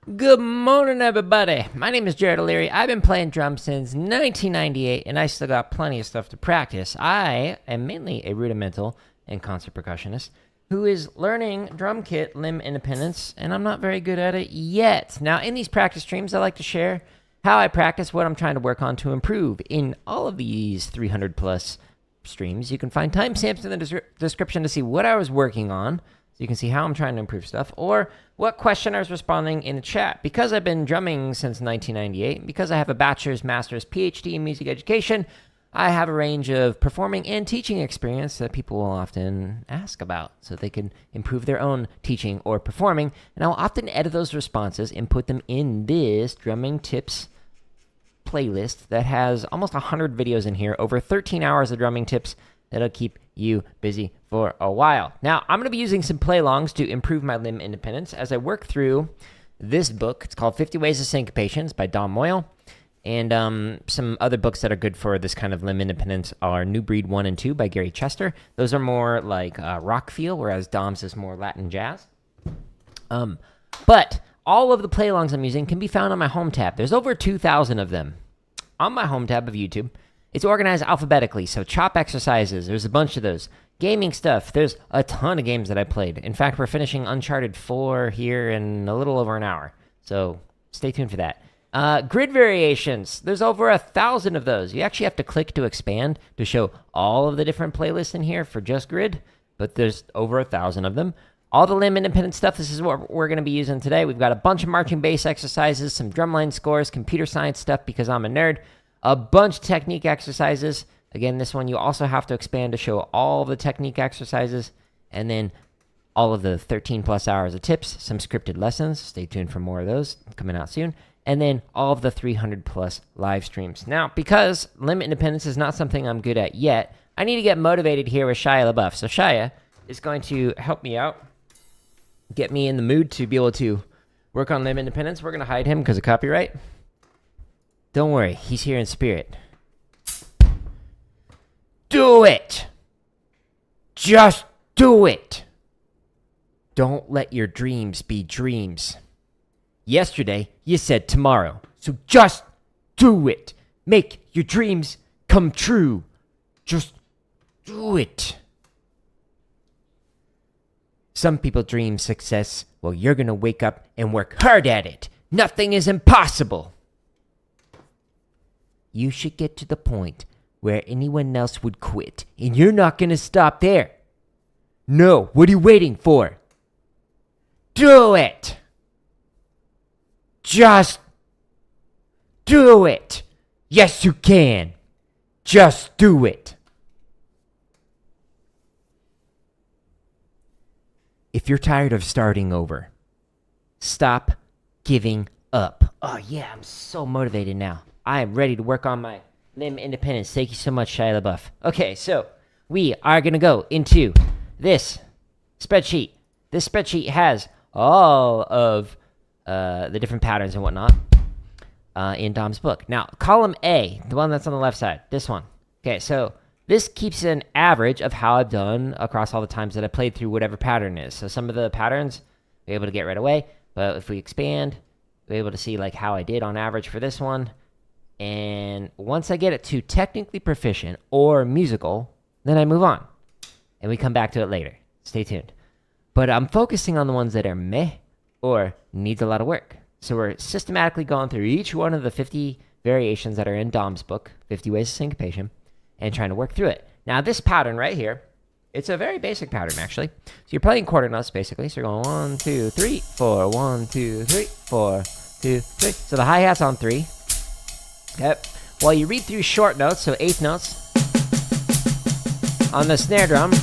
Good morning, everybody. My name is Jared O'Leary. I've been playing drums since 1998, and I still got plenty of stuff to practice. I am mainly a rudimental and concert percussionist who is learning drum kit limb independence, and I'm not very good at it yet. Now, in these practice streams, I like to share how I practice, what I'm trying to work on to improve. In all of these 300 plus streams, you can find timestamps in the description to see what I was working on, so you can see how I'm trying to improve stuff, or what question I was responding in the chat. Because I've been drumming since 1998, because I have a bachelor's, master's, PhD in music education, I have a range of performing and teaching experience that people will often ask about so they can improve their own teaching or performing. And I'll often edit those responses and put them in this drumming tips playlist that has almost 100 videos in here, over 13 hours of drumming tips that'll keep you busy for a while. Now, I'm going to be using some play-alongs to improve my limb independence as I work through this book. It's called 50 Ways of Syncopation by Don Moyle. And some other books that are good for this kind of limb independence are New Breed 1 and 2 by Gary Chester. Those are more like rock feel, whereas Dom's is more Latin jazz. But all of the play-alongs I'm using can be found on my home tab. There's over 2,000 of them on my home tab of YouTube. It's organized alphabetically, so chop exercises, there's a bunch of those. Gaming stuff, there's a ton of games that I played. In fact, we're finishing Uncharted 4 here in a little over an hour, so stay tuned for that. Grid variations, there's over 1,000 of those. You actually have to click to expand to show all of the different playlists in here for just grid, but there's over 1,000 of them. All the limb independent stuff, this is what we're going to be using today. We've got a bunch of marching bass exercises, some drumline scores, computer science stuff because I'm a nerd, a bunch of technique exercises. Again, this one you also have to expand to show all the technique exercises, and then all of the 13 plus hours of tips, some scripted lessons. Stay tuned for more of those coming out soon. And then all of the 300 plus live streams. Now, because limb independence is not something I'm good at yet, I need to get motivated here with Shia LaBeouf. So Shia is going to help me out, get me in the mood to be able to work on limb independence. We're going to hide him because of copyright. Don't worry, he's here in spirit. Do it! Just do it! Don't let your dreams be dreams. Yesterday, you said tomorrow, so just do it. Make your dreams come true. Just do it. Some people dream success. Well, you're going to wake up and work hard at it. Nothing is impossible. You should get to the point where anyone else would quit, and you're not going to stop there. No, what are you waiting for? Do it! Just do it! Yes, you can! Just do it! If you're tired of starting over, stop giving up. Oh yeah, I'm so motivated now. I am ready to work on my limb independence. Thank you so much, Shia LaBeouf. Okay, so we are going to go into this spreadsheet. This spreadsheet has all of the different patterns and whatnot in Dom's book. Now, column A, the one that's on the left side, this one. Okay, so this keeps an average of how I've done across all the times that I played through whatever pattern is. So some of the patterns we're able to get right away, but if we expand, we're able to see like how I did on average for this one. And once I get it to technically proficient or musical, then I move on. And we come back to it later. Stay tuned. But I'm focusing on the ones that are meh or needs a lot of work. So we're systematically going through each one of the 50 variations that are in Dom's book, 50 Ways of Syncopation, and trying to work through it. Now, this pattern right here, it's a very basic pattern, actually. So you're playing quarter notes, basically. So you're going 1, 2, 3, 4, 1, 2, 3, 4, 2, 3. So the hi-hat's on 3. Yep. While you read through short notes, so eighth notes, on the snare drum,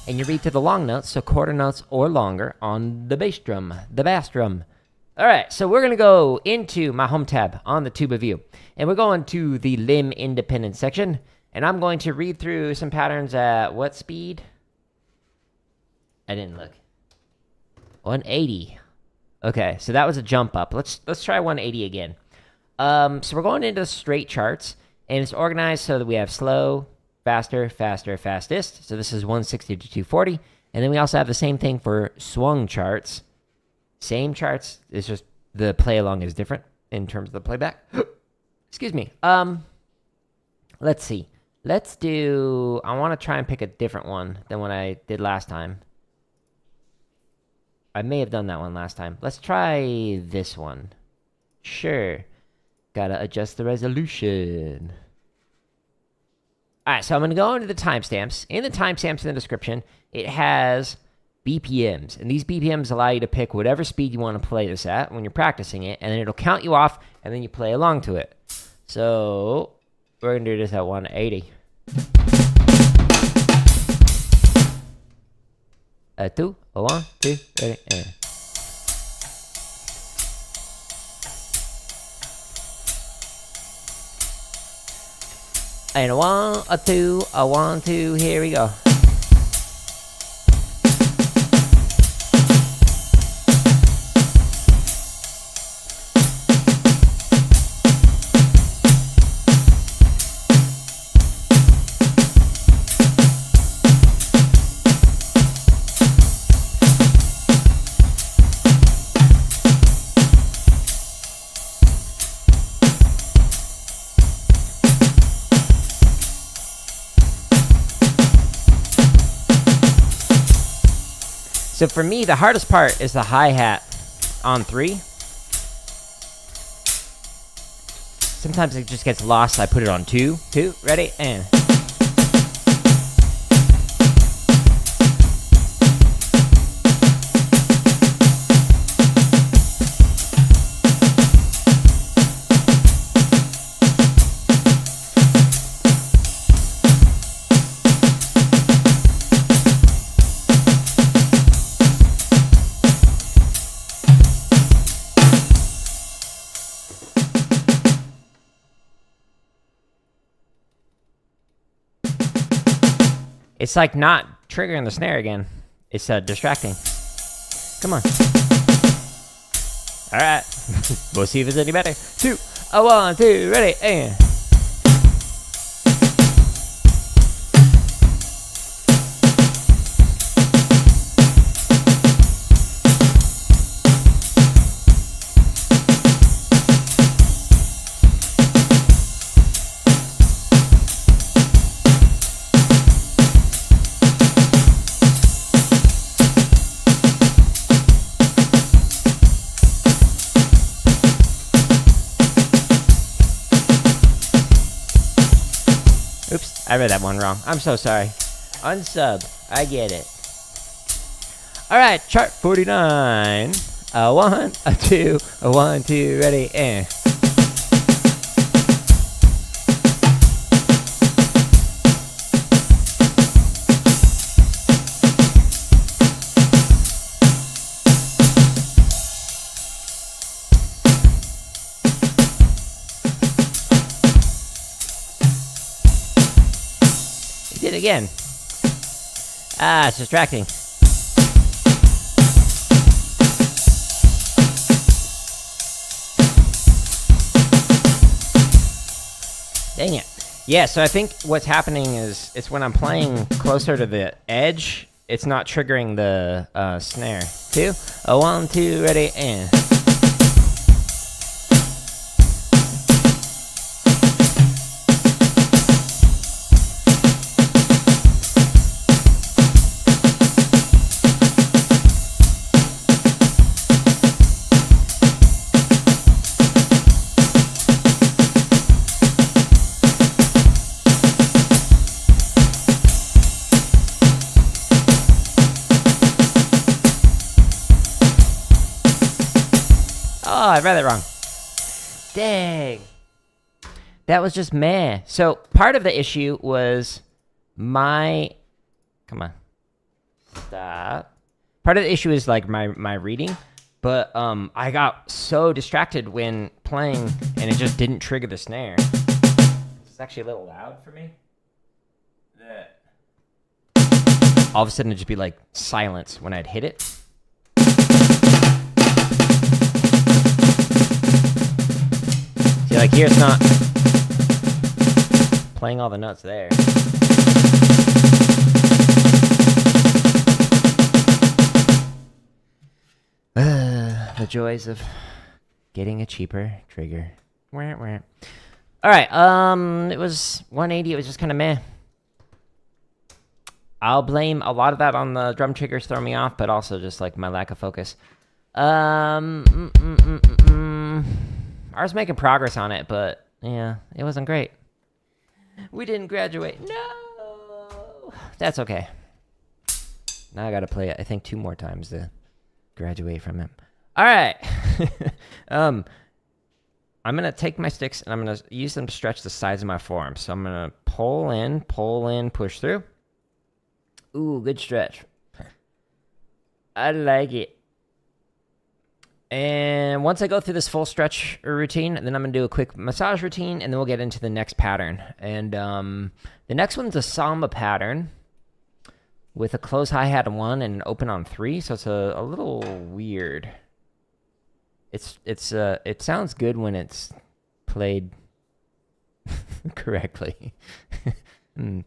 and you read through the long notes, so quarter notes or longer, on the bass drum, the bass drum. All right, so we're going to go into my home tab on the tuba view, and we're going to the limb independent section, and I'm going to read through some patterns at what speed? I didn't look. 180. Okay, so that was a jump up. Let's try 180 again. So we're going into straight charts, and it's organized so that we have slow, faster, faster, fastest. So this is 160 to 240. And then we also have the same thing for swung charts. Same charts, it's just the play along is different in terms of the playback. Excuse me. Let's see. Let's do, I want to try and pick a different one than what I did last time. I may have done that one last time. Let's try this one. Sure. Gotta adjust the resolution. Alright, so I'm going to go into the timestamps. In the timestamps in the description, it has BPMs. And these BPMs allow you to pick whatever speed you want to play this at when you're practicing it. And then it'll count you off, and then you play along to it. So, we're going to do this at 180. 2, 1, 2, ready, and. And 1, 2, 1, 2, here we go. So for me, the hardest part is the hi-hat on 3. Sometimes it just gets lost, so I put it on 2. 2, ready, and. It's like not triggering the snare again. It's distracting. Come on. All right. We'll see if it's any better. 2, 1, 2, ready, and. Oops, I read that one wrong. I'm so sorry. Unsub. I get it. Alright, chart 49. 1, 2, 1, 2, ready, and. Did it again. Ah, it's distracting. Dang it. Yeah, so I think what's happening is it's when I'm playing closer to the edge, it's not triggering the snare. 2, 1, 2, ready, and. Oh, I read it wrong. Dang. That was just meh. So part of the issue was my. Come on. Stop. Part of the issue is like my reading, but I got so distracted when playing, and it just didn't trigger the snare. It's actually a little loud for me. That all of a sudden it'd just be like silence when I'd hit it. See, like here it's not playing all the notes there. joys of getting a cheaper trigger. Wah, wah. All right, it was 180. It was just kind of meh. I'll blame a lot of that on the drum triggers throwing me off, but also just like my lack of focus. I was making progress on it, but yeah, it wasn't great. We didn't graduate. No, that's okay. Now I gotta play it, I think, 2 more times to graduate from it. All right. I'm gonna take my sticks and I'm gonna use them to stretch the sides of my forearm. So I'm gonna pull in, push through. Ooh, good stretch. I like it. And once I go through this full stretch routine, then I'm going to do a quick massage routine, and then we'll get into the next pattern. And the next one's a Samba pattern with a close hi-hat on 1 and an open on 3, so it's a little weird. It sounds good when it's played correctly. Kind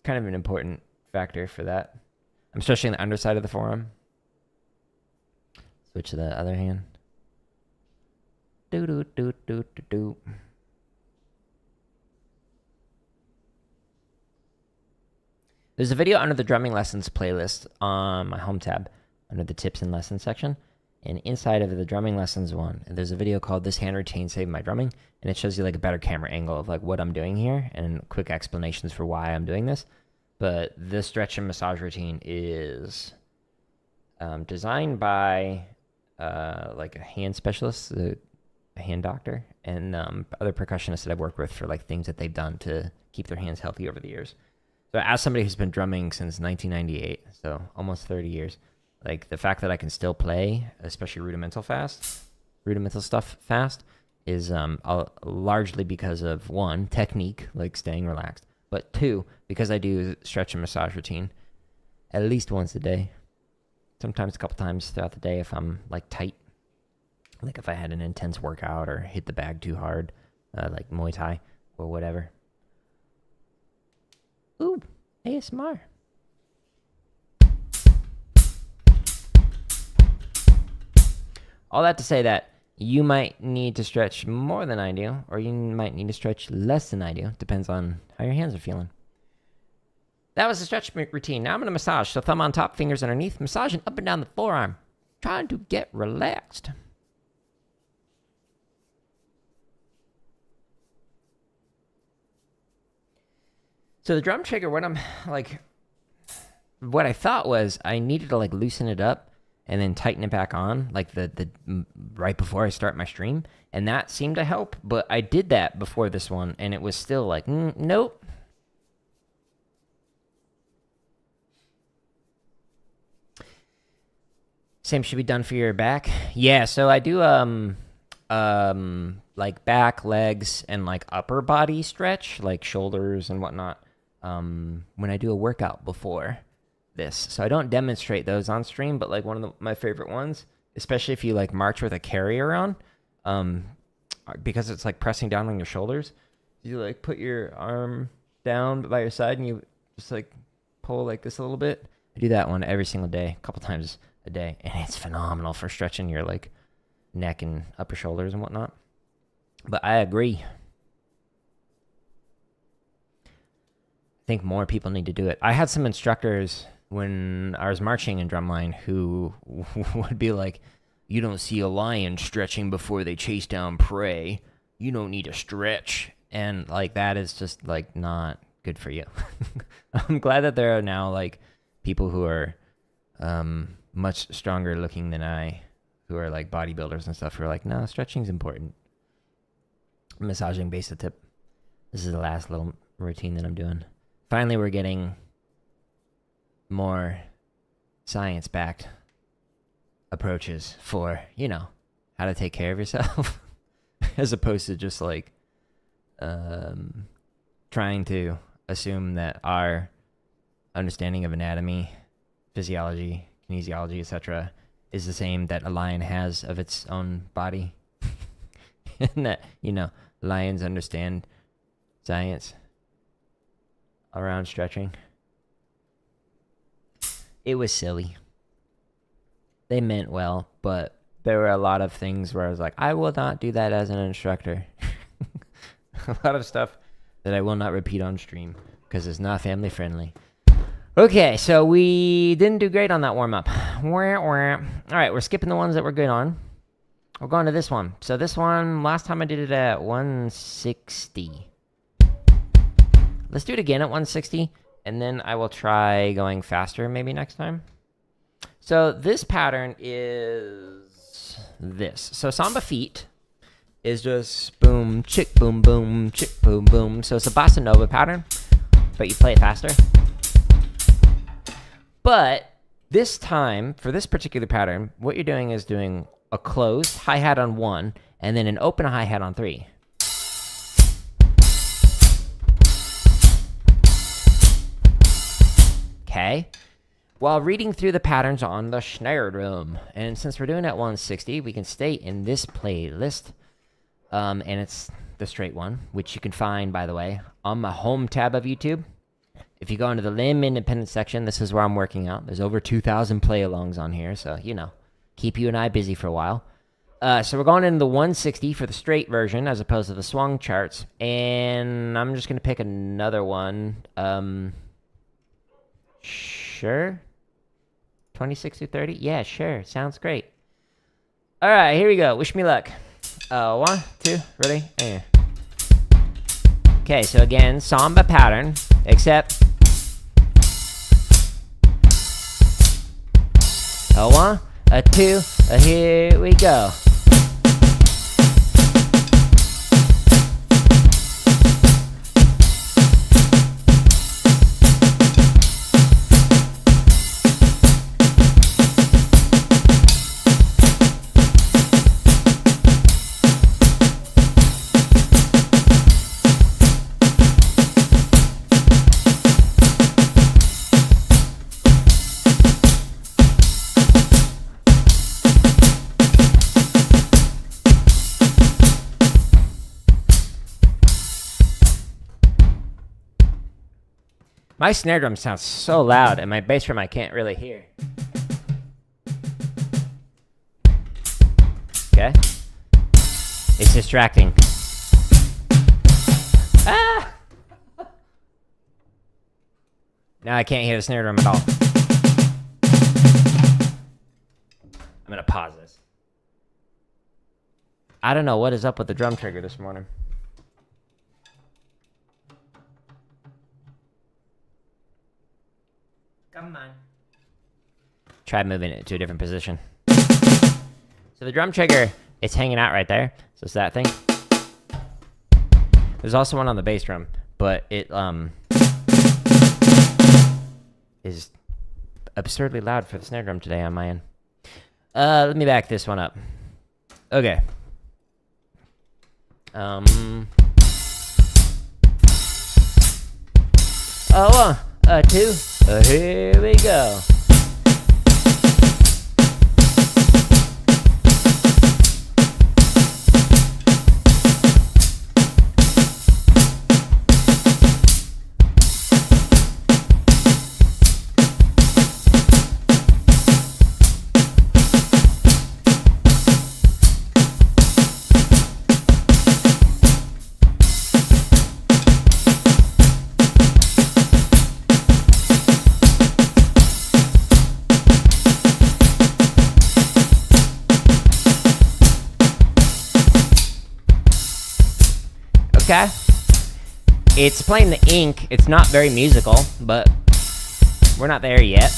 of an important factor for that. I'm stretching the underside of the forearm. Switch to the other hand. Do do do do do do. There's a video under the drumming lessons playlist on my home tab under the tips and lessons section. And inside of the drumming lessons one, there's a video called "This Hand Routine Saved My Drumming," and it shows you like a better camera angle of like what I'm doing here and quick explanations for why I'm doing this. But this stretch and massage routine is designed by like a hand specialist, a hand doctor, and other percussionists that I've worked with for like things that they've done to keep their hands healthy over the years. So as somebody who's been drumming since 1998, so almost 30 years, like the fact that I can still play, especially rudimental stuff fast, is largely because of 1, technique, like staying relaxed, but 2, because I do stretch and massage routine at least once a day. Sometimes a couple times throughout the day if I'm like tight, like if I had an intense workout or hit the bag too hard, like Muay Thai or whatever. Ooh, ASMR. All that to say that you might need to stretch more than I do, or you might need to stretch less than I do. Depends on how your hands are feeling. That was the stretch routine. Now I'm going to massage. So thumb on top, fingers underneath, massaging up and down the forearm. Trying to get relaxed. So the drum trigger, what I thought was I needed to like loosen it up and then tighten it back on, like the right before I start my stream. And that seemed to help, but I did that before this one, and it was still like, nope. Same should be done for your back. Yeah, so I do like back, legs, and like upper body stretch, like shoulders and whatnot, when I do a workout before this. So I don't demonstrate those on stream, but like one of my favorite ones, especially if you like march with a carrier on, because it's like pressing down on your shoulders. You like put your arm down by your side and you just like pull like this a little bit. I do that one every single day, a couple times a day, and it's phenomenal for stretching your like neck and upper shoulders and whatnot. But I agree. I think more people need to do it. I had some instructors when I was marching in drumline who would be like, "You don't see a lion stretching before they chase down prey. You don't need to stretch." And like that is just like not good for you. I'm glad that there are now like people who are much stronger looking than I, who are like bodybuilders and stuff, who are like, no, stretching's important. Massaging base of tip. This is the last little routine that I'm doing. Finally, we're getting more science-backed approaches for, you know, how to take care of yourself as opposed to just like trying to assume that our understanding of anatomy, physiology, kinesiology, etc., is the same that a lion has of its own body. And that, you know, lions understand science around stretching. It was silly. They meant well, but there were a lot of things where I was like, I will not do that as an instructor. A lot of stuff that I will not repeat on stream because it's not family friendly. Okay, so we didn't do great on that warm-up. All right, we're skipping the ones that we're good on. We're going to this one. So this one, last time I did it at 160. Let's do it again at 160, and then I will try going faster maybe next time. So this pattern is this. So Samba feet is just boom, chick, boom, boom, chick, boom, boom. So it's a bossa nova pattern, but you play it faster. But this time, for this particular pattern, what you're doing is doing a closed hi-hat on 1, and then an open hi-hat on 3. Okay? While reading through the patterns on the snare drum. And since we're doing it at 160, we can stay in this playlist. And it's the straight one, which you can find, by the way, on my home tab of YouTube. If you go into the limb independent section, this is where I'm working out. There's over 2,000 play-alongs on here, so, you know, keep you and I busy for a while. So we're going into the 160 for the straight version as opposed to the swung charts. And I'm just going to pick another one. Sure? 26 through 30? Yeah, sure. Sounds great. All right, here we go. Wish me luck. 1, 2, ready? And okay, so again, Samba pattern, except a 1, a 2, here we go. My snare drum sounds so loud, and my bass drum I can't really hear. Okay? It's distracting. Ah! Now I can't hear the snare drum at all. I'm gonna pause this. I don't know what is up with the drum trigger this morning. Come on. Try moving it to a different position. So the drum trigger, it's hanging out right there. So it's that thing. There's also one on the bass drum, but it is absurdly loud for the snare drum today on my end. Let me back this one up. Okay. Oh, 1, 2, here we go. Okay. It's playing the ink. It's not very musical, but we're not there yet.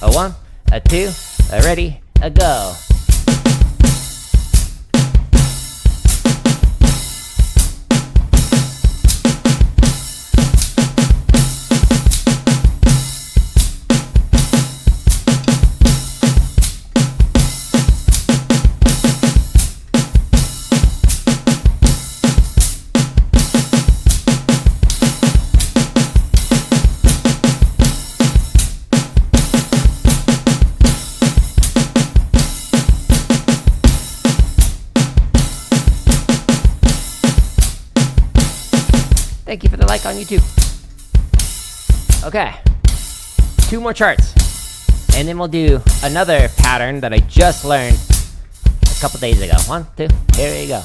A 1, a 2, a ready, a go. Thank you for the like on YouTube. Okay. 2 more charts. And then we'll do another pattern that I just learned couple days ago. 1, 2, here we go.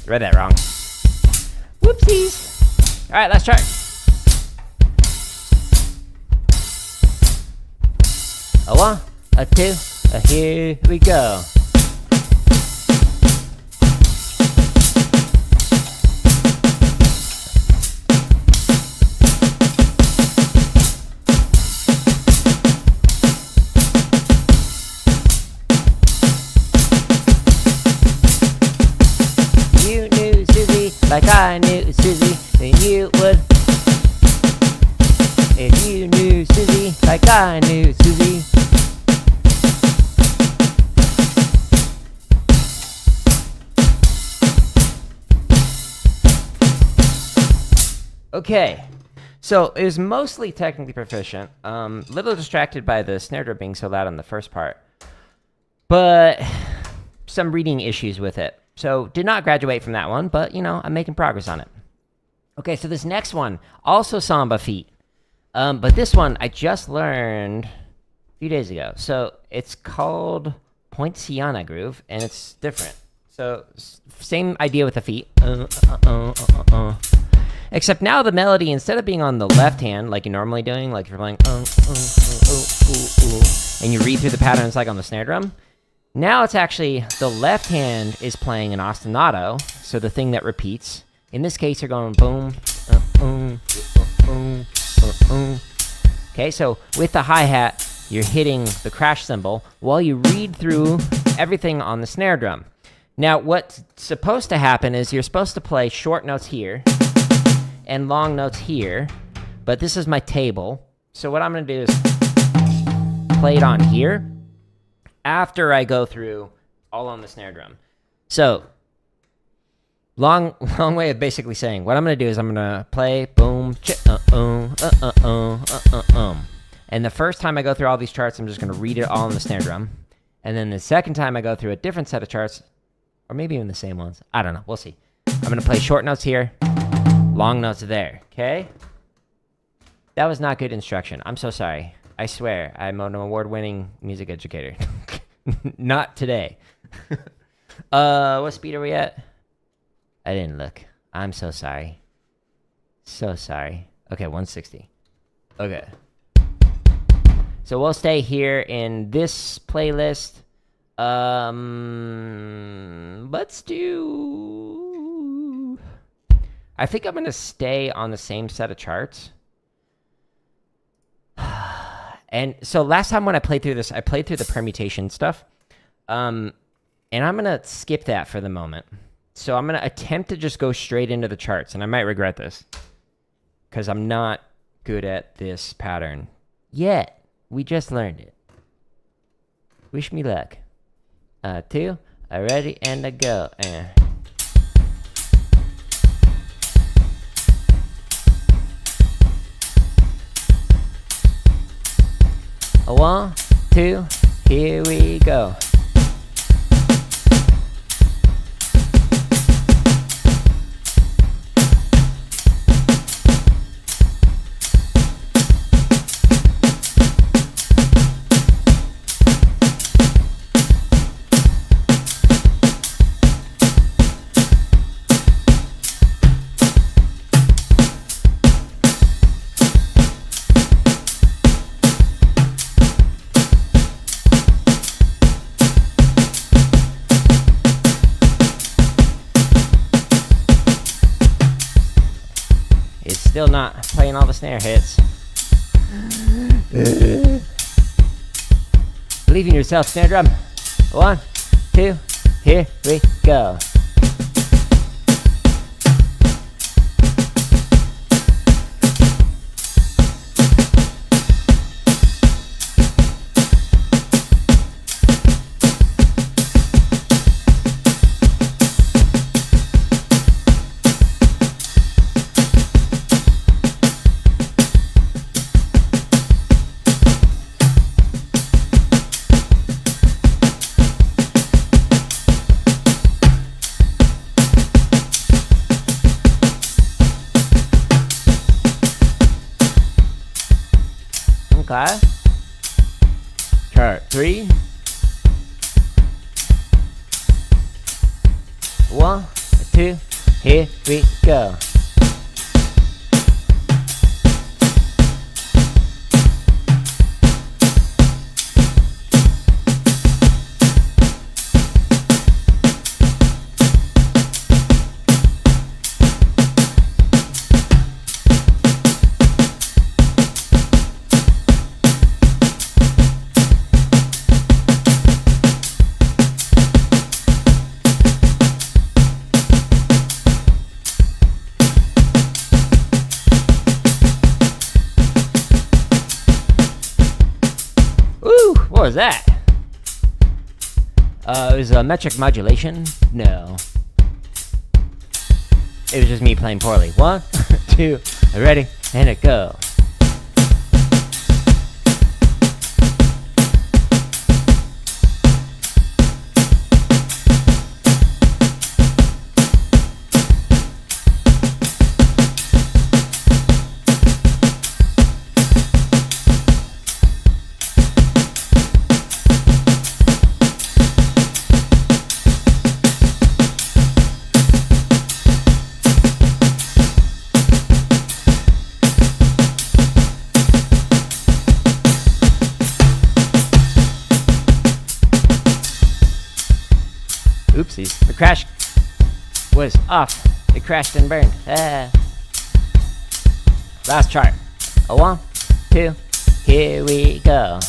Read that wrong. Whoopsies. All right, let's try. A 1, a 2, a here we go. Like I knew Susie, then you would. If you knew Susie, like I knew Susie. Okay, so it was mostly technically proficient. Little distracted by the snare drum being so loud on the first part, but some reading issues with it. So, did not graduate from that one, but, you know, I'm making progress on it. Okay, so this next one, also Samba feet. But this one, I just learned a few days ago. So, it's called Poinciana Groove, and it's different. So, same idea with the feet. Except now the melody, instead of being on the left hand, like you're normally doing, like if you're playing, and you read through the patterns like on the snare drum, now it's actually the left hand is playing an ostinato, so the thing that repeats. In this case, you're going boom, Okay, so with the hi-hat, you're hitting the crash cymbal while you read through everything on the snare drum. Now, what's supposed to happen is you're supposed to play short notes here and long notes here, but this is my table. So what I'm going to do is play it on here after I go through all on the snare drum. So, long way of basically saying, what I'm going to do is I'm going to play boom, and the first time I go through all these charts, I'm just going to read it all on the snare drum. And then the second time I go through a different set of charts, or maybe even the same ones. I don't know. We'll see. I'm going to play short notes here, long notes there. Okay? That was not good instruction. I'm so sorry. I swear, I'm an award-winning music educator. Not today. What speed are we at? I didn't look. I'm so sorry. So sorry. Okay, 160. Okay. So we'll stay here in this playlist. Let's do... I think I'm going to stay on the same set of charts. And so last time when I played through this, I played through the permutation stuff. And I'm going to skip that for the moment. So I'm going to attempt to just go straight into the charts. And I might regret this, because I'm not good at this pattern yet. We just learned it. Wish me luck. 2, a ready, and a go. A 1, 2, here we go. Still not playing all the snare hits. Believe in yourself, snare drum. 1, 2, here we go. clap. Chart 3. 1, 2, here we go. What was that? It was a metric modulation? No. It was just me playing poorly. 1, 2, ready, and it go. Oopsies. The crash was off. It crashed and burned. Last chart. 1, 2, here we go.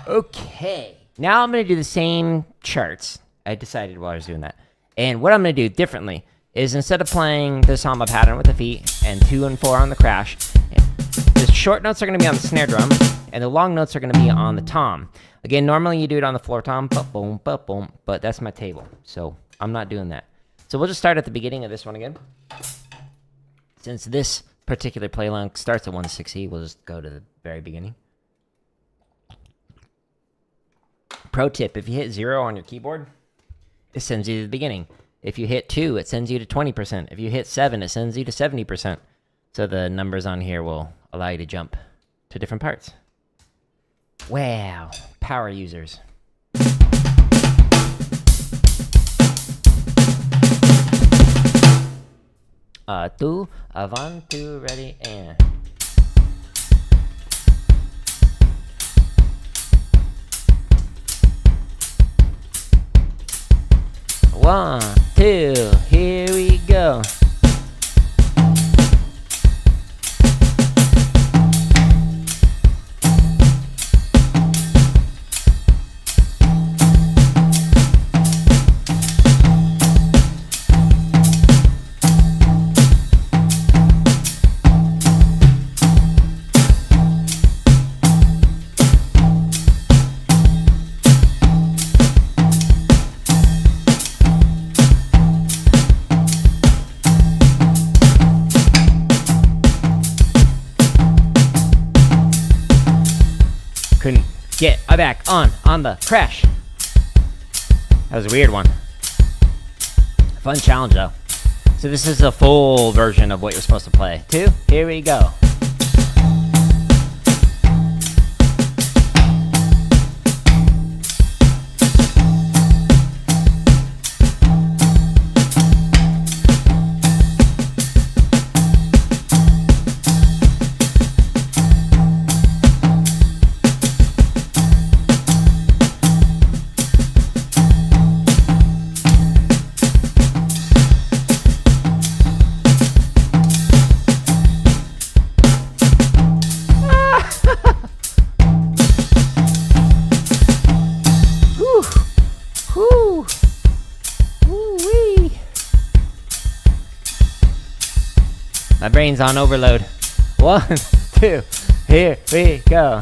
Okay, now I'm going to do the same charts. I decided while I was doing that. And what I'm going to do differently is instead of playing the samba pattern with the feet and 2 and 4 on the crash, the short notes are going to be on the snare drum and the long notes are going to be on the tom. Again, normally you do it on the floor tom, boom, boom, but that's my table, so I'm not doing that. So we'll just start at the beginning of this one again. Since this particular play length starts at 160, we'll just go to the very beginning. Pro tip, if you hit 0 on your keyboard, it sends you to the beginning. If you hit 2, it sends you to 20%. If you hit 7, it sends you to 70%. So the numbers on here will allow you to jump to different parts. Wow, power users. Two, one, two, ready, and... 1, 2, here we go. Couldn't get back on the crash. That was a weird one. Fun challenge though. So this is a full version of what you're supposed to play. 2, here we go. My brain's on overload. 1, 2, here we go.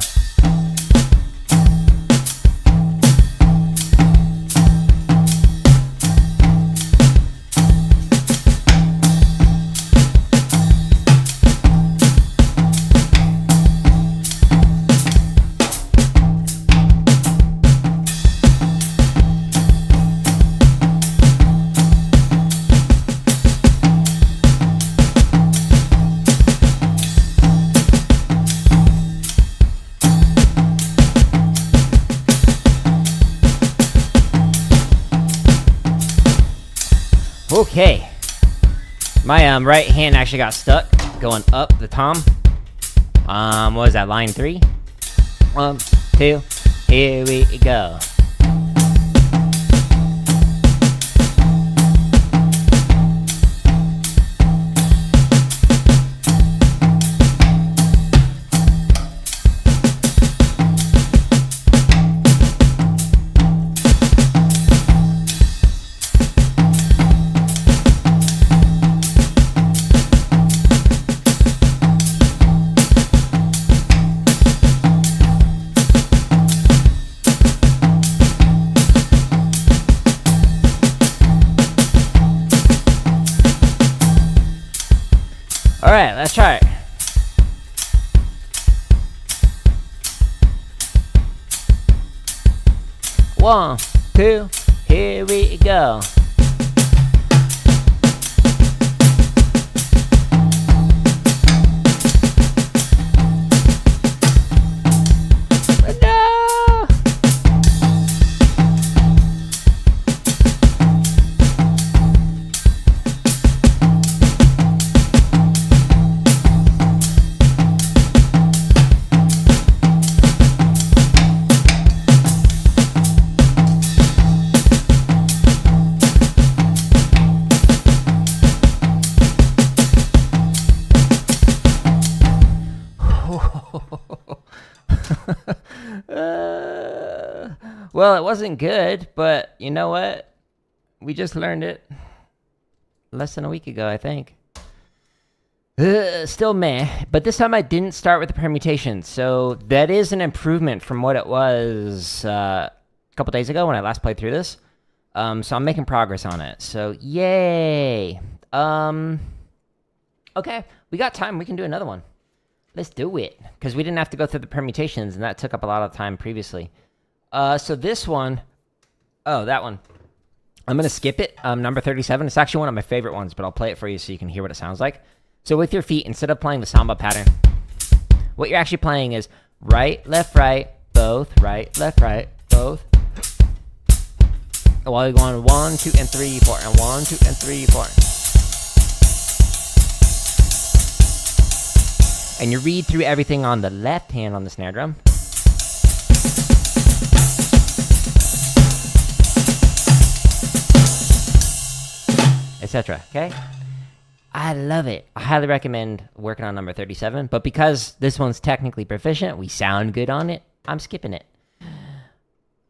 Okay, my right hand actually got stuck going up the tom. What was that, line 3? 1, 2, here we go. Alright, let's try it. One, two, here we go. Well, it wasn't good, but you know what? We just learned it less than a week ago, I think. Still meh, but this time I didn't start with the permutation, so that is an improvement from what it was a couple days ago when I last played through this. So I'm making progress on it, so yay! Okay, we got time, we can do another one. Let's do it, because we didn't have to go through the permutations, and that took up a lot of time previously. So this one, oh, that one. I'm going to skip it, number 37. It's actually one of my favorite ones, but I'll play it for you so you can hear what it sounds like. So with your feet, instead of playing the Samba pattern, what you're actually playing is right, left, both, both. While you're going 1, 2, and 3, 4, and 1, 2, and 3, 4. And you read through everything on the left hand on the snare drum. Etc. Okay? I love it. I highly recommend working on number 37, but because this one's technically proficient, we sound good on it, I'm skipping it.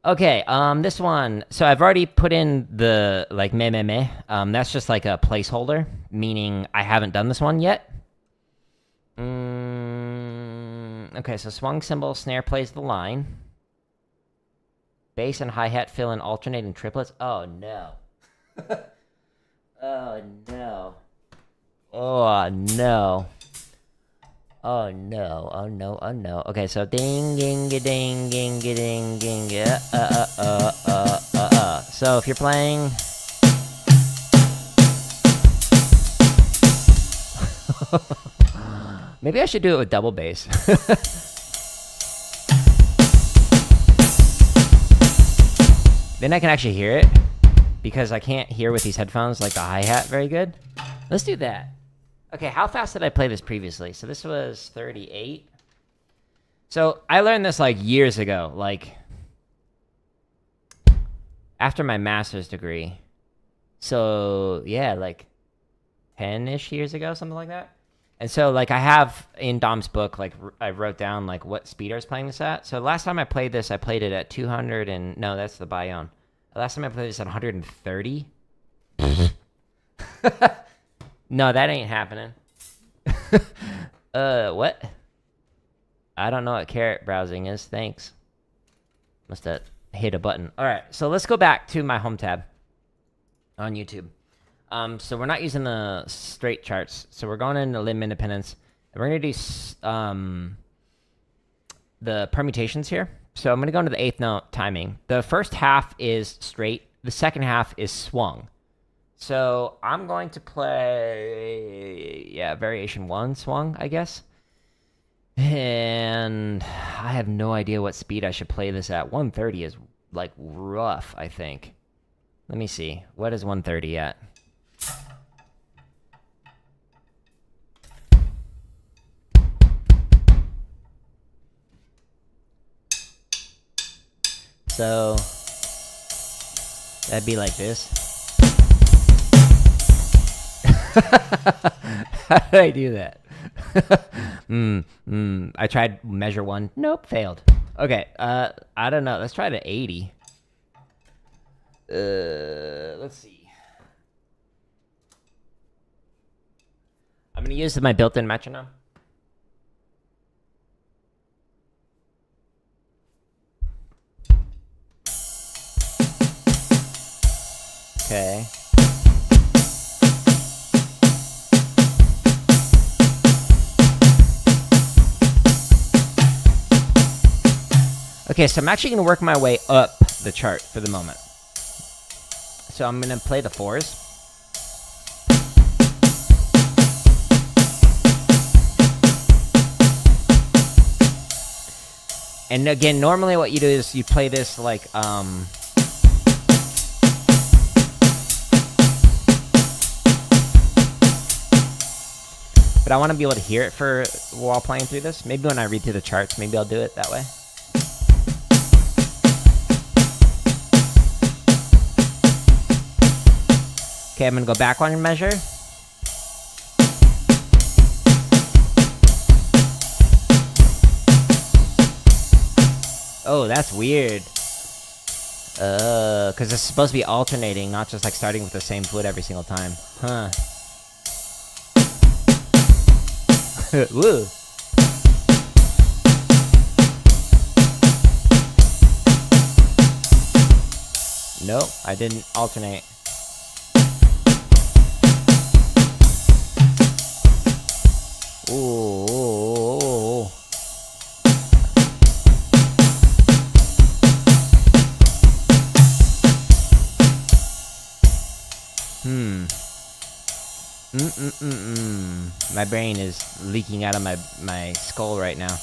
Okay, this one, so I've already put in the, like, meh. That's just like a placeholder, meaning I haven't done this one yet. Okay, so swung cymbal, snare plays the line. Bass and hi-hat fill in alternating triplets. Oh, no. Oh, no. Oh, no. Oh, no. Oh, no. Oh, no. Okay, so ding, ding, ding, ding, ding, ding, So if you're playing... Maybe I should do it with double bass. Then I can actually hear it, because I can't hear with these headphones like the hi-hat very good. Let's do that. Okay, how fast did I play this previously? So this was 38. So I learned this like years ago, like after my master's degree. So yeah, like 10-ish years ago, something like that. And so, like, I have in Dom's book, like, I wrote down, like, what speed I was playing this at. So last time I played this, I played it at 200 and... No, that's the Bayonne. Last time I played this at 130. No, that ain't happening. What? I don't know what carrot browsing is. Thanks. Must have hit a button. All right, so let's go back to my home tab on YouTube. So we're not using the straight charts. So we're going into limb independence. And we're going to do the permutations here. So I'm going to go into the eighth note timing. The first half is straight. The second half is swung. So I'm going to play, variation 1 swung, I guess. And I have no idea what speed I should play this at. 130 is, like, rough, I think. Let me see. What is 130 at? So that'd be like this. How did I do that? I tried measure 1. Nope, failed. Okay, I don't know. Let's try the 80. Let's see. I'm gonna use my built-in metronome. Okay. Okay, so I'm actually going to work my way up the chart for the moment. So I'm going to play the 4s. And again, normally what you do is you play this like, but I want to be able to hear it while playing through this. Maybe when I read through the charts, maybe I'll do it that way. Okay, I'm going to go back one measure. Oh, that's weird. Because it's supposed to be alternating, not just like starting with the same foot every single time. Huh. Woo. Nope, I didn't alternate. Ooh. My brain is leaking out of my skull right now.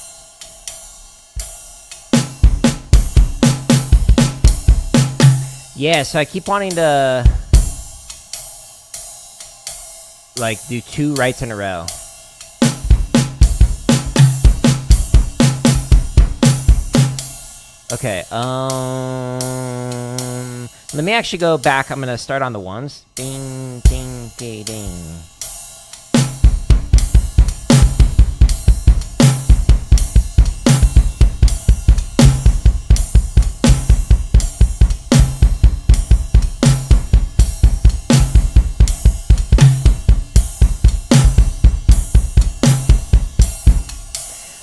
Yeah, so I keep wanting to like do 2 rights in a row. Okay, let me actually go back. I'm gonna start on the 1s. Ding, ding, ding, ding.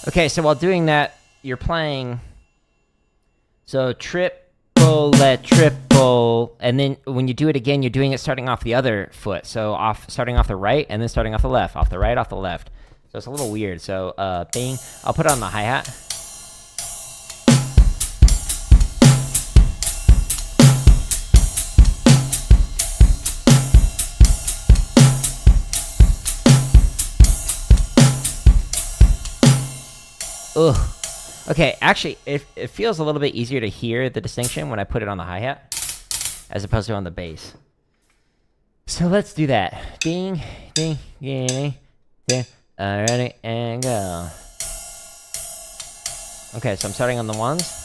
Okay, so while doing that, you're playing. So triple, and then when you do it again, you're doing it starting off the other foot. So starting off the right, and then starting off the left, off the right, off the left. So it's a little weird. So bing, I'll put it on the hi-hat. Ugh. Okay, actually, it feels a little bit easier to hear the distinction when I put it on the hi-hat as opposed to on the bass. So let's do that. Ding, ding, ding, ding. Alrighty, and go. Okay, so I'm starting on the 1s.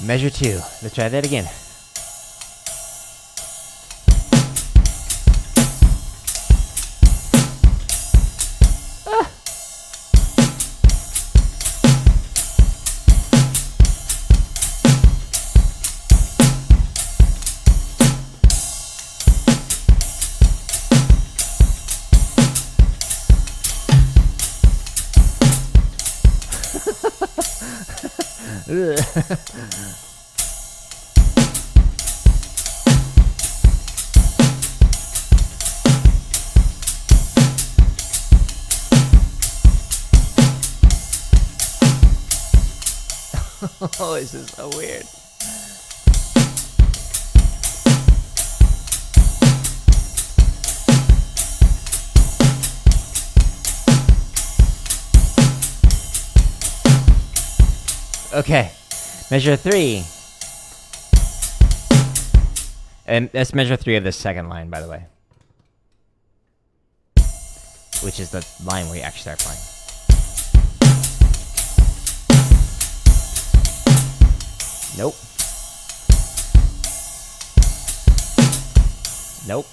Measure 2. Let's try that again. Oh, this is so weird. Okay, measure 3. And that's measure 3 of the second line, by the way. Which is the line where you actually start playing. Nope. Nope.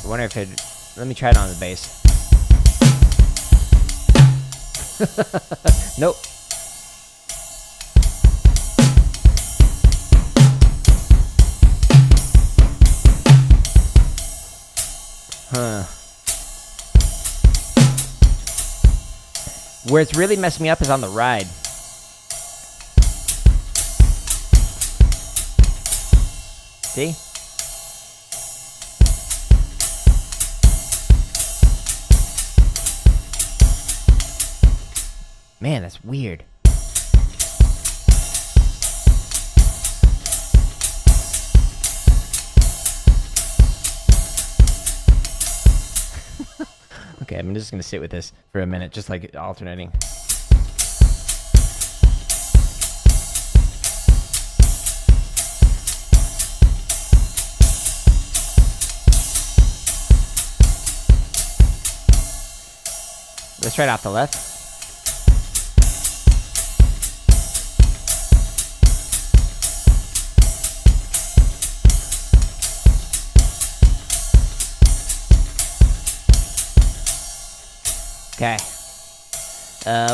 I wonder if it... Let me try it on the bass. Nope. Huh. Where it's really messed me up is on the ride. See? Man, that's weird. Okay, I'm just gonna sit with this for a minute, just like alternating. Let's try it off the left. Okay.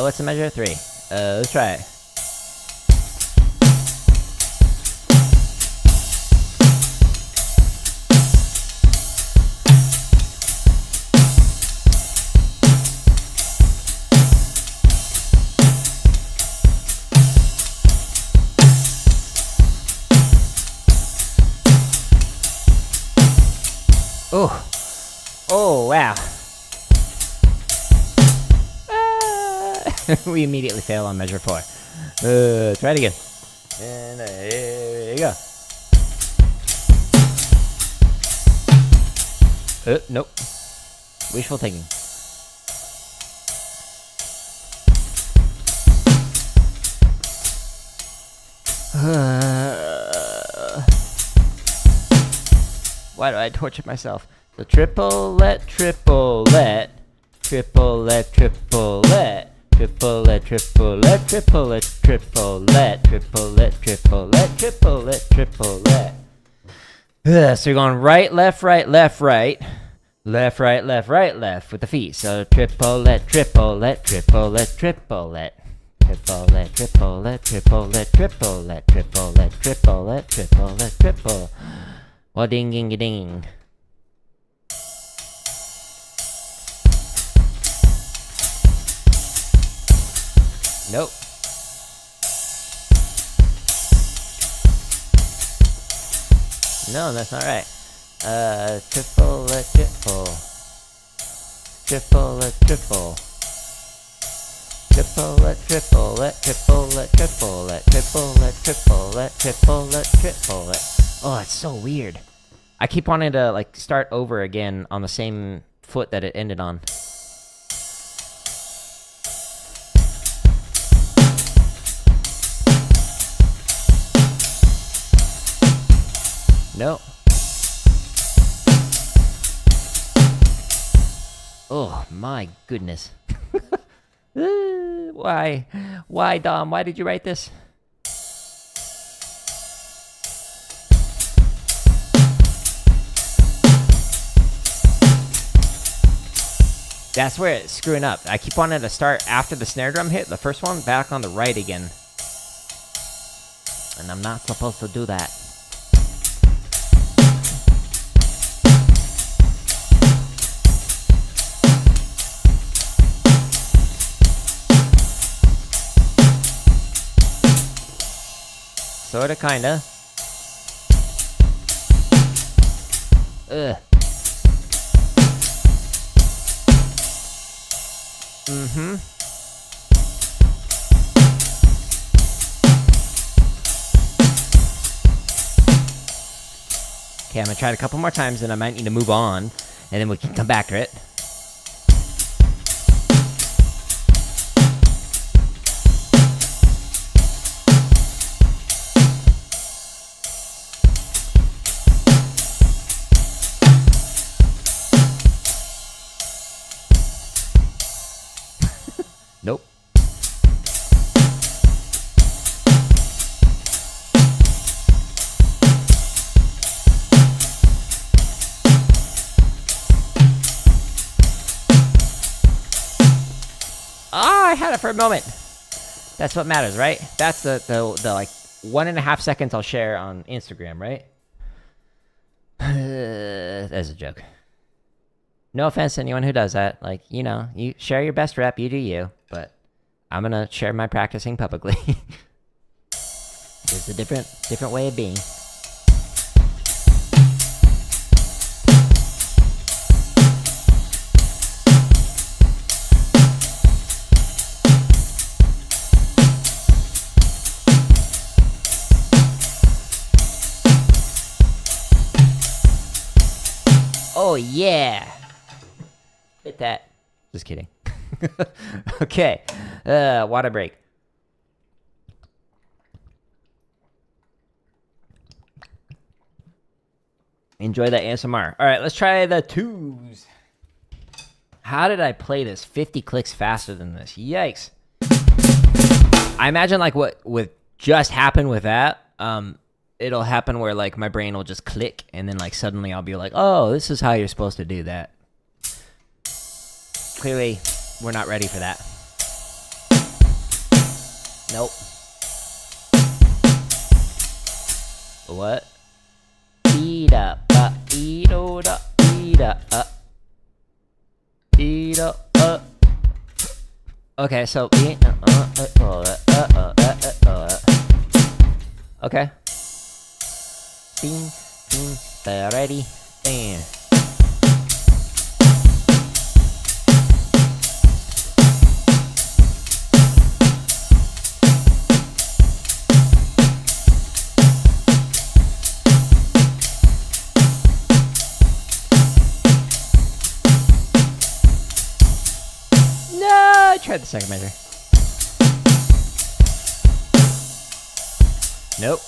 What's the measure? 3. Let's try it. Oh. Oh, wow. We immediately fail on measure 4. Try it again. And there you go. Nope. Wishful thinking. Why do I torture myself? The triplet, triplet, triplet, triplet. Triplet, triplet, triplet, triplet, triplet, triplet, triplet, triplet. So you're going right, left, right, left, right. Left, right, left, right, left with the feet. So triplet, triplet, triplet, triplet. Triplet, triplet, triplet, triplet, triplet, triplet, triplet, triple. Well, ding, ding, ding. Nope. No, that's not right. Triplet, triple. Triplet, triple. Triplet, triplet, triplet, triplet, triplet, triplet, triplet, triplet. Oh, it's so weird. I keep wanting to like start over again on the same foot that it ended on. No. Oh my goodness. Why? Why, Dom? Why did you write this? That's where it's screwing up. I keep wanting to start after the snare drum hit, the first one, back on the right again. And I'm not supposed to do that. Sorta, kinda. Ugh. Mm-hmm. Okay, I'm gonna try it a couple more times, and I might need to move on, and then we can come back to it. Nope. Oh, I had it for a moment. That's what matters, right? That's the like 1.5 seconds I'll share on Instagram, right? That's a joke. No offense to anyone who does that. Like, you know, you share your best rep, you do you. But I'm gonna share my practicing publicly. It's a different way of being. Oh yeah. Hit that. Just kidding. Okay. Water break. Enjoy that ASMR. All right, let's try the twos. How did I play this 50 clicks faster than this? Yikes. I imagine like what would just happen with that, it'll happen where like my brain will just click and then like suddenly I'll be like, oh, this is how you're supposed to do that. Clearly, we're not ready for that. Nope. What? Okay, so okay. Bing, bing, they're ready, and no, I tried the second measure. Nope.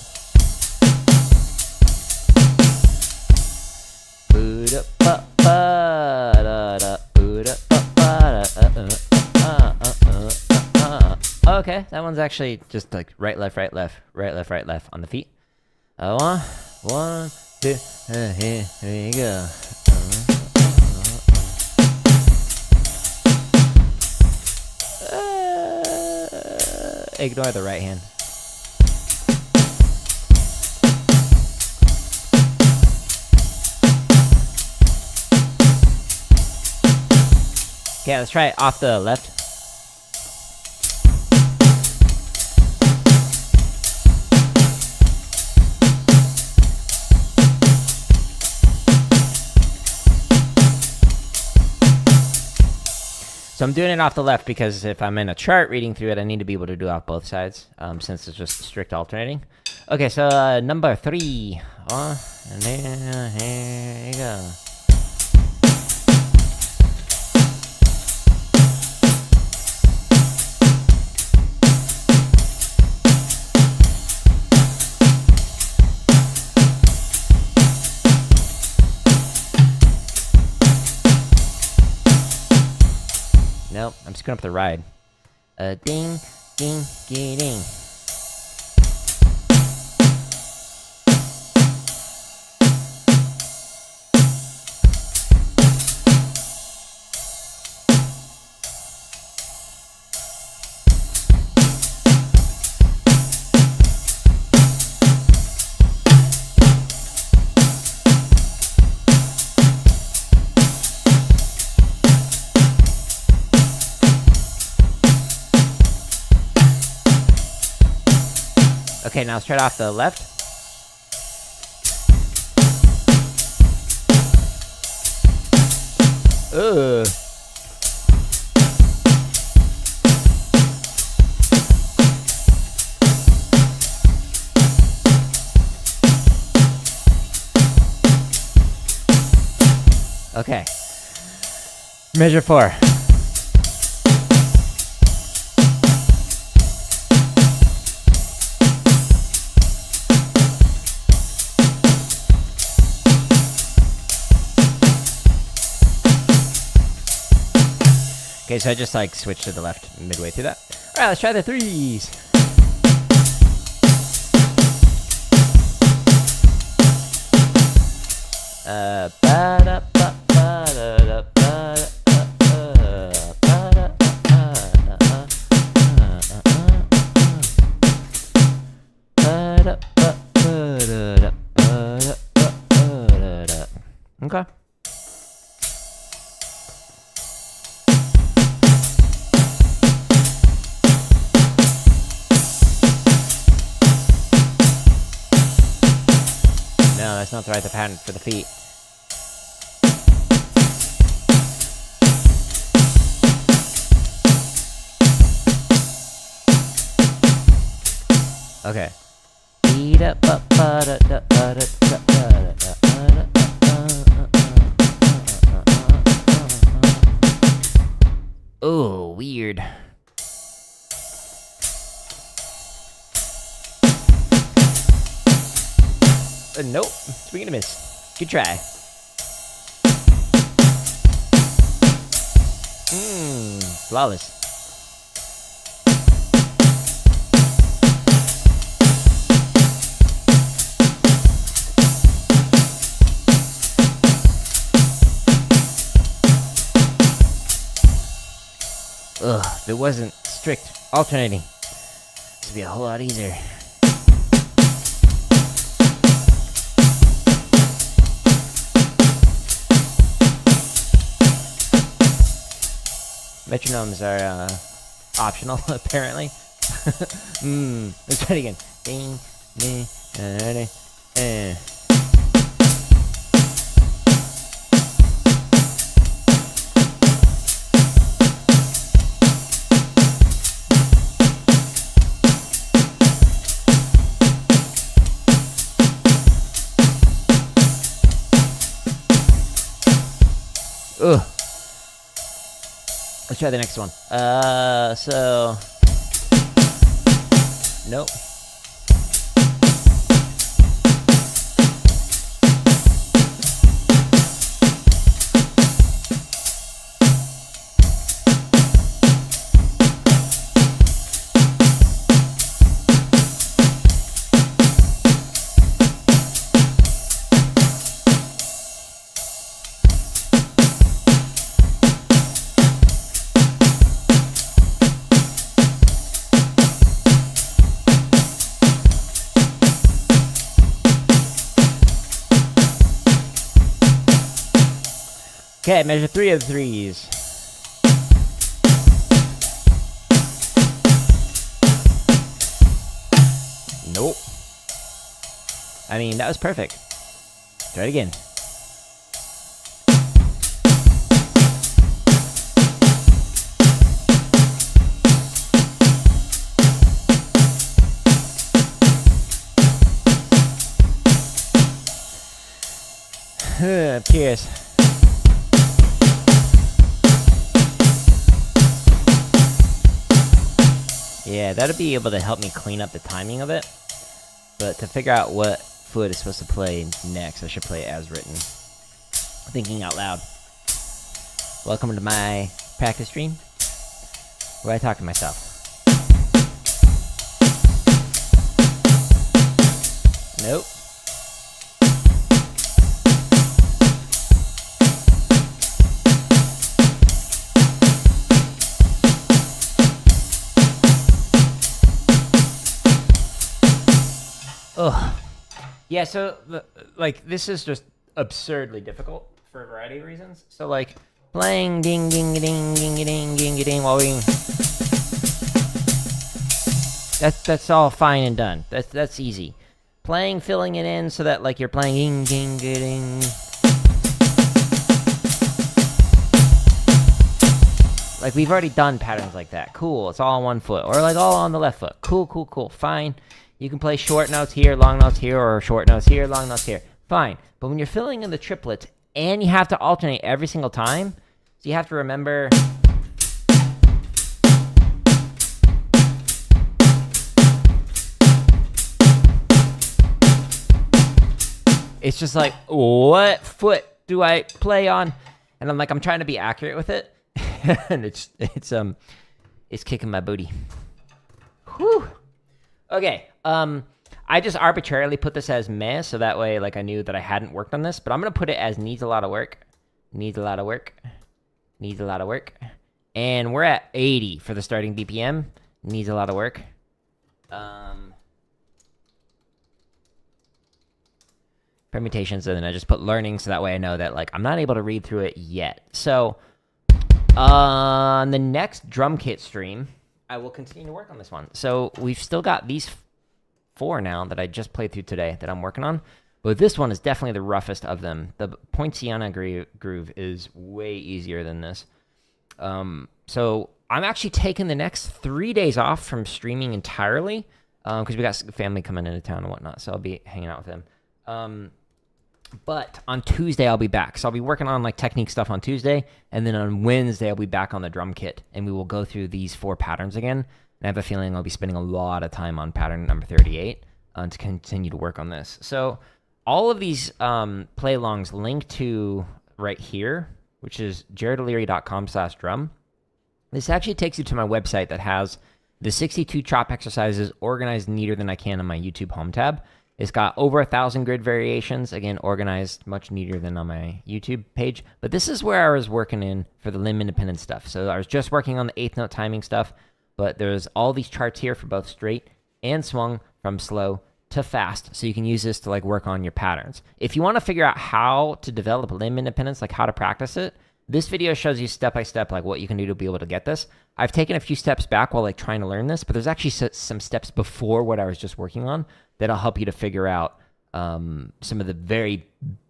Okay, that one's actually just like right, left, right, left, right, left, right, left on the feet. One, two, here we go. Ignore the right hand. Okay, let's try it off the left. So I'm doing it off the left because if I'm in a chart reading through it, I need to be able to do it off both sides, since it's just strict alternating. Okay, so number 3. And then, here you go. Nope, I'm screwing up the ride. Ding, ding, ding. Okay, now let's try it off the left. Ugh. Okay. Measure 4. Okay, so I just like switched to the left midway through that. All right, let's try the 3s. Okay. No, that's not the right pattern for the feet. Okay. Oh, weird. Nope. Swing and a miss. Good try. Flawless. Ugh, if it wasn't strict alternating, this would be a whole lot easier. Metronomes are optional, apparently. Let's try it again. Ding, ding, Ugh. Let's try the next one. Nope. Okay, measure 3 of the 3s. Nope. I mean, that was perfect. Try it again. I'm curious. Yeah, that'll be able to help me clean up the timing of it. But to figure out what foot is supposed to play next, I should play it as written. Thinking out loud. Welcome to my practice stream, where I talk to myself. Nope. Ugh. Yeah, so, like, this is just absurdly difficult for a variety of reasons. So, like, playing ding ding ding ding ding ding ding while we... That's all fine and done. That's easy. Playing, filling it in so that like you're playing ding ding ding. Like we've already done patterns like that. Cool. It's all on one foot or like all on the left foot. Cool. Fine. You can play short notes here, long notes here, or short notes here, long notes here. Fine. But when you're filling in the triplets and you have to alternate every single time, so you have to remember. It's just like, what foot do I play on? And I'm trying to be accurate with it, and it's kicking my booty. Whew. Okay. I just arbitrarily put this as meh, so that way, like, I knew that I hadn't worked on this. But I'm gonna put it as needs a lot of work. Needs a lot of work. Needs a lot of work. And we're at 80 for the starting BPM. Needs a lot of work. Permutations, and then I just put learning, so that way I know that, like, I'm not able to read through it yet. So, on the next drum kit stream, I will continue to work on this one. So, we've still got these 4 now that I just played through today that I'm working on. But this one is definitely the roughest of them. The Poinciana Groove is way easier than this. So, I'm actually taking the next 3 days off from streaming entirely, because we got family coming into town and whatnot, so I'll be hanging out with them. But on Tuesday, I'll be back. So I'll be working on like technique stuff on Tuesday. And then on Wednesday, I'll be back on the drum kit. And we will go through these 4 patterns again. And I have a feeling I'll be spending a lot of time on pattern number 38 to continue to work on this. So all of these play-alongs link to right here, which is jaredleary.com/drum. This actually takes you to my website that has the 62 chop exercises organized neater than I can on my YouTube home tab. It's got over 1,000 grid variations, again, organized much neater than on my YouTube page. But this is where I was working in for the limb independent stuff. So I was just working on the 8th note timing stuff, but there's all these charts here for both straight and swung from slow to fast. So you can use this to like work on your patterns. If you want to figure out how to develop limb independence, like how to practice it, this video shows you step by step like what you can do to be able to get this. I've taken a few steps back while like trying to learn this, but there's actually some steps before what I was just working on that'll help you to figure out some of the very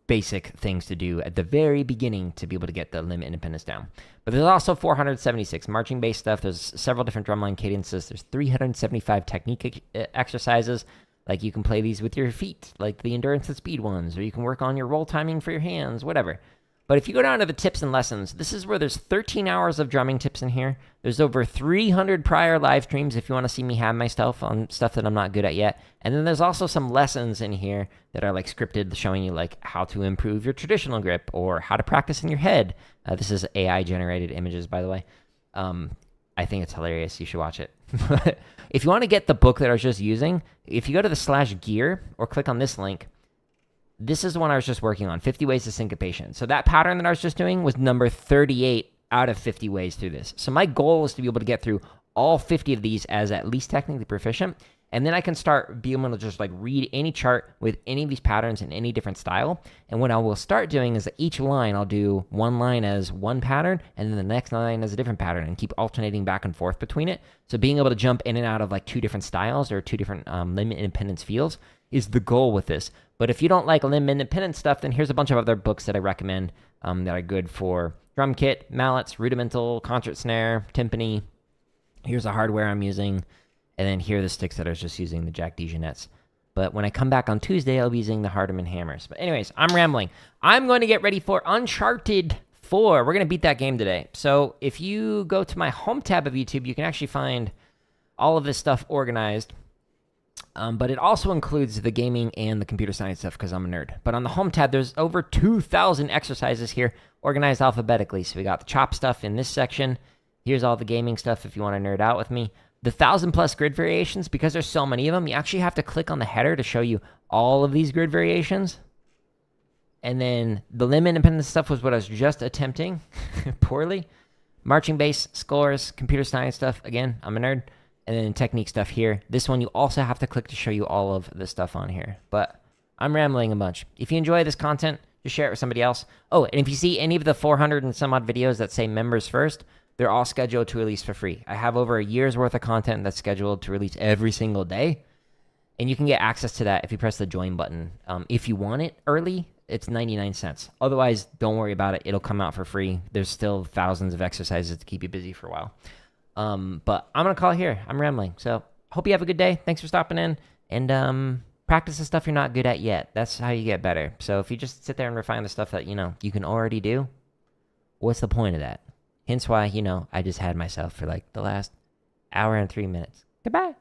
basic things to do at the very beginning to be able to get the limb independence down. But there's also 476 marching bass stuff. There's several different drumline cadences. There's 375 technique exercises. Like you can play these with your feet, like the endurance and speed ones, or you can work on your roll timing for your hands, whatever. But if you go down to the tips and lessons, this is where there's 13 hours of drumming tips in here. There's over 300 prior live streams if you want to see me have my stuff on stuff that I'm not good at yet. And then there's also some lessons in here that are like scripted, showing you like how to improve your traditional grip or how to practice in your head. This is AI generated images, by the way. I think it's hilarious. You should watch it. If you want to get the book that I was just using, if you go to the /gear or click on this link, this is the one I was just working on, 50 ways to syncopation. So that pattern that I was just doing was number 38 out of 50 ways through this. So my goal is to be able to get through all 50 of these as at least technically proficient. And then I can start being able to just like read any chart with any of these patterns in any different style. And what I will start doing is that each line, I'll do one line as one pattern and then the next line as a different pattern and keep alternating back and forth between it. So being able to jump in and out of like 2 different styles or 2 different limb independence fields is the goal with this. But if you don't like limb independent stuff, then here's a bunch of other books that I recommend that are good for drum kit, mallets, rudimental, concert snare, timpani. Here's the hardware I'm using. And then here are the sticks that I was just using, the Jack DeJohnette's. But when I come back on Tuesday, I'll be using the Hardeman hammers. But anyways, I'm rambling. I'm going to get ready for Uncharted 4. We're going to beat that game today. So if you go to my home tab of YouTube, you can actually find all of this stuff organized. But it also includes the gaming and the computer science stuff because I'm a nerd. But on the home tab, there's over 2,000 exercises here organized alphabetically. So we got the chop stuff in this section. Here's all the gaming stuff if you want to nerd out with me. The 1,000+ grid variations, because there's so many of them, you actually have to click on the header to show you all of these grid variations. And then the limb independent stuff was what I was just attempting poorly. Marching bass, scores, computer science stuff. Again, I'm a nerd. And then technique stuff here. This one you also have to click to show you all of the stuff on here. But I'm rambling a bunch. If you enjoy this content, just share it with somebody else. Oh, and if you see any of the 400 and some odd videos that say members first, They're all scheduled to release for free. I have over a year's worth of content that's scheduled to release every single day. And you can get access to that if you press the join button. If you want it early, it's 99 cents. Otherwise, don't worry about it. It'll come out for free. There's still thousands of exercises to keep you busy for a while. But I'm going to call it here. I'm rambling. So hope you have a good day. Thanks for stopping in. And practice the stuff you're not good at yet. That's how you get better. So if you just sit there and refine the stuff that, you can already do, what's the point of that? Hence why, I just had myself for like the last hour and 3 minutes. Goodbye.